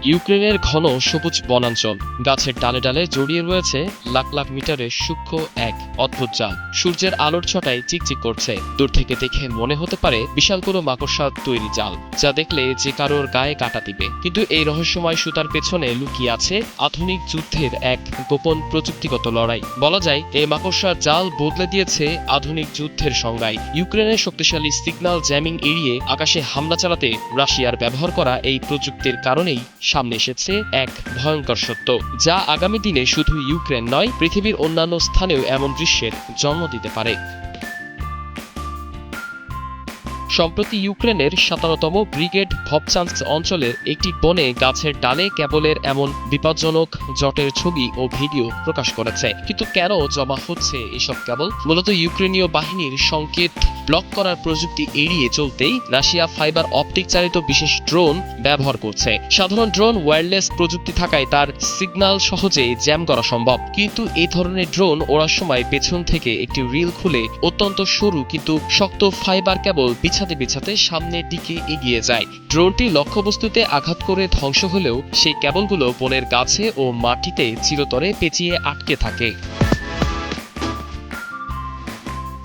ইউক্রেনের ঘন সবুজ বনাঞ্চল, গাছের ডালে ডালে জড়িয়ে রয়েছে লাখ লাখ মিটারের সূক্ষ্ম এক অদ্ভুত জাল। সূর্যের আলোর ছটায় চিকচিক করছে। দূর থেকে দেখে মনে হতে পারে বিশাল কোনো মাকড়সার তৈরি জাল, যা দেখলে যে কারোর গায়ে কাটা দিবে। কিন্তু এই রহস্যময় সুতার পেছনে লুকিয়ে আছে আধুনিক যুদ্ধের এক গোপন প্রযুক্তিগত লড়াই। বলা যায় এই মাকড়সার জাল বদলে দিয়েছে আধুনিক যুদ্ধের সংজ্ঞায়। ইউক্রেনের শক্তিশালী সিগন্যাল জ্যামিং এড়িয়ে আকাশে হামলা চালাতে রাশিয়ার ব্যবহার করা এই প্রযুক্তির কারণেই সামনে এসেছে এক ভয়ঙ্কর সত্য, যা আগামী দিনে শুধু ইউক্রেন নয়, পৃথিবীর অন্যান্য স্থানেও এমন দৃশ্যের জন্ম দিতে পারে। সম্প্রতি ইউক্রেনের 17তম ব্রিগেড ভবচান্স অঞ্চলের একটি বনে গাছের ডালে কেবলের এমন বিপজ্জনক জটের ছবি ও ভিডিও প্রকাশ করেছে। কিন্তু কেন জমা হচ্ছে এসব কেবল? মূলত ইউক্রেনীয় বাহিনীর সংকেত ব্লক করার প্রযুক্তি এড়িয়ে চলতেই রাশিয়া ফাইবার অপটিক চালিত বিশেষ ড্রোন ব্যবহার করছে। সাধারণ ড্রোন ওয়্যারলেস প্রযুক্তি থাকায় তার সিগন্যাল সহজে জ্যাম করা সম্ভব। কিন্তু এই ধরনের ড্রোন ওড়ার সময় পেছন থেকে একটি রিল খুলে অত্যন্ত সরু কিন্তু শক্ত ফাইবার কেবল বিছাতে বিছাতে সামনের দিকে এগিয়ে যায়। ড্রোনটি লক্ষ্যবস্তুতে আঘাত করে ধ্বংস হলেও সেই কেবলগুলো বনের গাছে ও মাটিতে চিরতরে পেঁচিয়ে আটকে থাকে।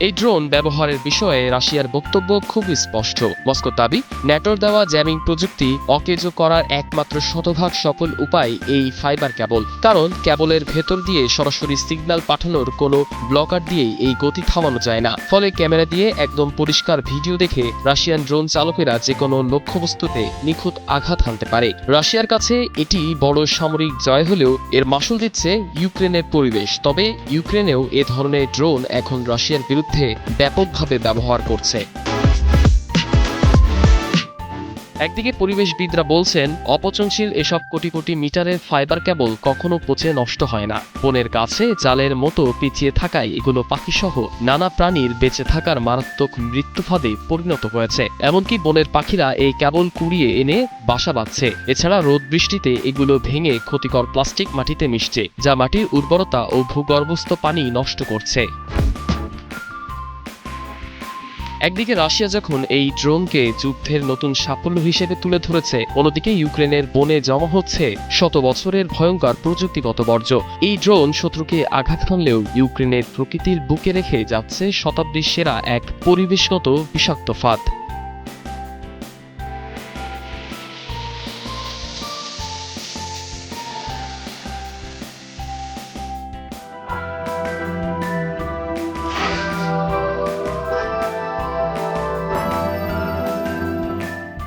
এই ড্রোন ব্যবহারের বিষয়ে রাশিয়ার বক্তব্য খুবই স্পষ্ট। মস্কোর দাবি, ন্যাটোর দেওয়া জ্যামিং প্রযুক্তি অকেজো করার একমাত্র শতভাগ সফল উপায় এই ফাইবার কেবল। কারণ কেবলের ভেতর দিয়ে সরাসরি সিগন্যাল পাঠানোর কোনো ব্লকার দিয়েই এই গতি থামানো যায় না। ফলে ক্যামেরা দিয়ে একদম পরিষ্কার ভিডিও দেখে রাশিয়ান ড্রোন চালকেরা যে কোনো লক্ষ্যবস্তুতে নিখুঁত আঘাত হানতে পারে। রাশিয়ার কাছে এটি বড় সামরিক জয় হলেও এর মাসুল দিচ্ছে ইউক্রেনের পরিবেশ। তবে ইউক্রেনেও এ ধরনের ড্রোন এখন রাশিয়ার বিরুদ্ধে ব্যাপকভাবে ব্যবহার করছে। একদিকে পরিবেশবিদরা বলছেন, অপচনশীল এসব কোটি কোটি মিটারের ফাইবার কেবল কখনো পচে নষ্ট হয় না। বনের গাছে জালের মতো পিছিয়ে থাকায় এগুলো পাখিসহ নানা প্রাণীর বেঁচে থাকার মারাত্মক মৃত্যুফাদে পরিণত হয়েছে। এমনকি বনের পাখিরা এই কেবল কুড়িয়ে এনে বাসা বাঁধছে। এছাড়া রোদ বৃষ্টিতে এগুলো ভেঙে ক্ষতিকর প্লাস্টিক মাটিতে মিশছে, যা মাটির উর্বরতা ও ভূগর্ভস্থ পানি নষ্ট করছে। একদিকে রাশিয়া যখন এই ড্রোনকে যুদ্ধের নতুন সাফল্য হিসেবে তুলে ধরেছে, অন্যদিকে ইউক্রেনের বনে জমা হচ্ছে শত বছরের ভয়ঙ্কর প্রযুক্তিগত বর্জ্য। এই ড্রোন শত্রুকে আঘাত হানলেও ইউক্রেনের প্রকৃতির বুকে রেখে যাচ্ছে শতাব্দীর সেরা এক পরিবেশগত বিষাক্ত ফাঁদ।